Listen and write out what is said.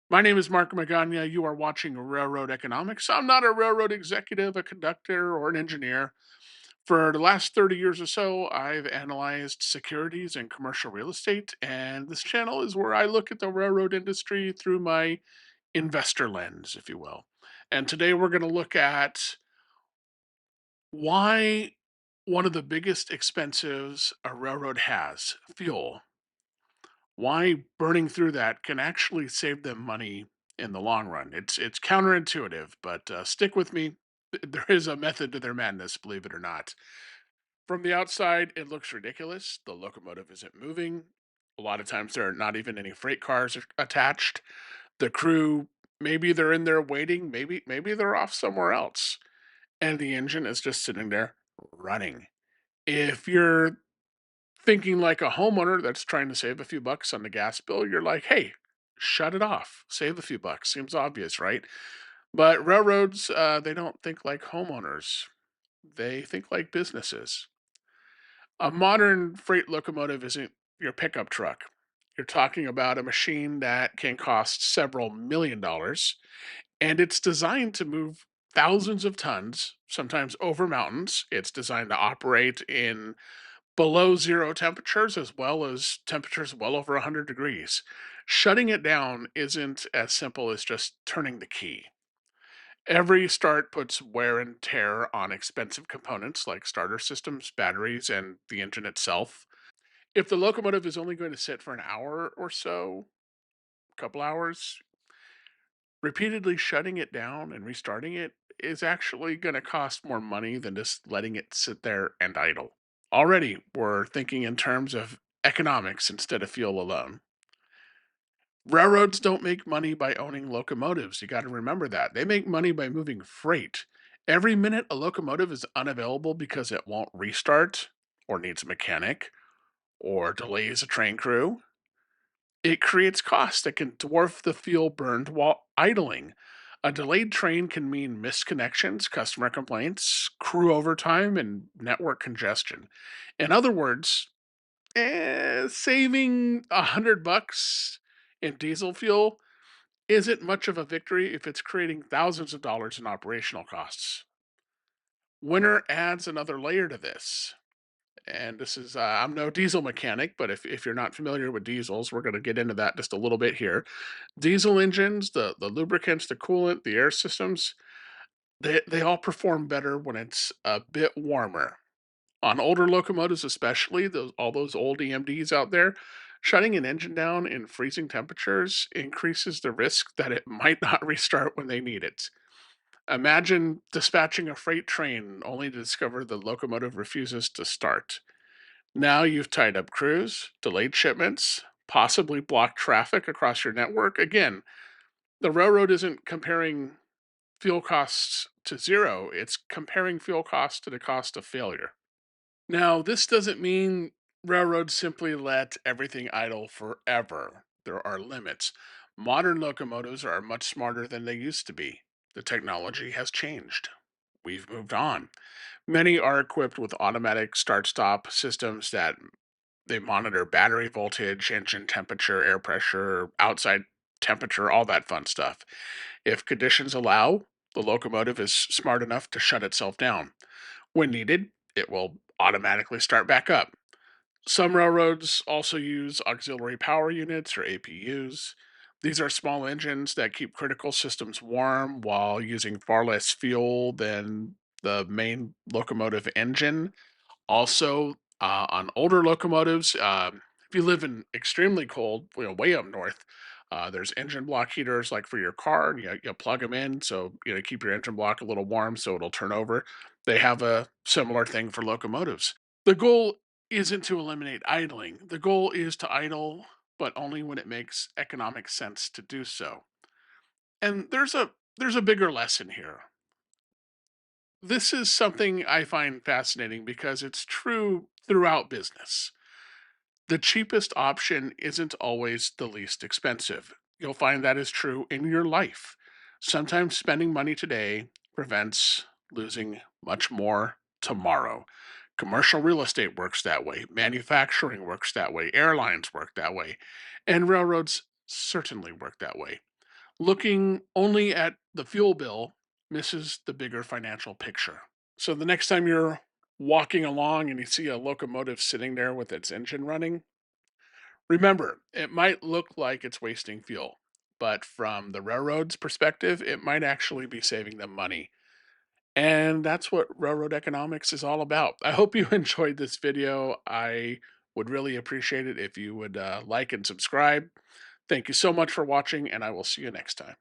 My name is Mark Magana. You are watching Railroad Economics. I'm not a railroad executive, a conductor, or an engineer. For the last 30 years or so, I've analyzed securities and commercial real estate, and this channel is where I look at the railroad industry through my investor lens, if you will. And today we're going to look at why one of the biggest expenses a railroad has, fuel, why burning through that can actually save them money in the long run. It's counterintuitive, but stick with me. There is a method to their madness, believe it or not. From the outside, it looks ridiculous. The locomotive isn't moving. A lot of times there are not even any freight cars attached. The crew, maybe they're in there waiting, maybe they're off somewhere else, and the engine is just sitting there running. If you're thinking like a homeowner that's trying to save a few bucks on the gas bill, you're like, hey, shut it off, save a few bucks. Seems obvious, right? But railroads, they don't think like homeowners, they think like businesses. A modern freight locomotive isn't your pickup truck. You're talking about a machine that can cost several $1 million, and it's designed to move thousands of tons, sometimes over mountains. It's designed to operate in below zero temperatures as well as temperatures well over 100 degrees. Shutting it down isn't as simple as just turning the key. Every start puts wear and tear on expensive components like starter systems, batteries, and the engine itself. If the locomotive is only going to sit for an hour or so, a couple hours, repeatedly shutting it down and restarting it is actually going to cost more money than just letting it sit there and idle. Already, we're thinking in terms of economics instead of fuel alone. Railroads don't make money by owning locomotives. You got to remember that. They make money by moving freight. Every minute a locomotive is unavailable because it won't restart, or needs a mechanic, or delays a train crew, it creates costs that can dwarf the fuel burned while idling. A delayed train can mean missed connections, customer complaints, crew overtime, and network congestion. In other words, saving $100 in diesel fuel isn't much of a victory if it's creating thousands of dollars in operational costs. Winter adds another layer to this. And this is, I'm no diesel mechanic, but if you're not familiar with diesels, we're going to get into that just a little bit here. Diesel engines, the lubricants, the coolant, the air systems, they all perform better when it's a bit warmer. On older locomotives, especially those all those old EMDs out there, shutting an engine down in freezing temperatures increases the risk that it might not restart when they need it. Imagine dispatching a freight train only to discover the locomotive refuses to start. Now you've tied up crews, delayed shipments, possibly blocked traffic across your network. Again, the railroad isn't comparing fuel costs to zero, it's comparing fuel costs to the cost of failure. Now, this doesn't mean railroads simply let everything idle forever. There are limits. Modern locomotives are much smarter than they used to be. The technology has changed. We've moved on. Many are equipped with automatic start stop systems that they monitor battery voltage, engine temperature, air pressure, outside temperature, all that fun stuff. If conditions allow, the locomotive is smart enough to shut itself down. When needed, it will automatically start back up. Some railroads also use auxiliary power units or APUs. These are small engines that keep critical systems warm while using far less fuel than the main locomotive engine. Also, on older locomotives, if you live in extremely cold, way up north, there's engine block heaters like for your car, and you plug them in, so keep your engine block a little warm, so it'll turn over. They have a similar thing for locomotives. The goal isn't to eliminate idling. The goal is to idle, but only when it makes economic sense to do so. And there's a bigger lesson here. This is something I find fascinating because it's true throughout business. The cheapest option isn't always the least expensive. You'll find that is true in your life. Sometimes spending money today prevents losing much more tomorrow. Commercial real estate works that way, manufacturing works that way, airlines work that way, and railroads certainly work that way. Looking only at the fuel bill misses the bigger financial picture. So the next time you're walking along and you see a locomotive sitting there with its engine running, remember, it might look like it's wasting fuel, but from the railroad's perspective, it might actually be saving them money. And that's what railroad economics is all about. I hope you enjoyed this video. I would really appreciate it if you would like and subscribe. Thank you so much for watching, and I will see you next time.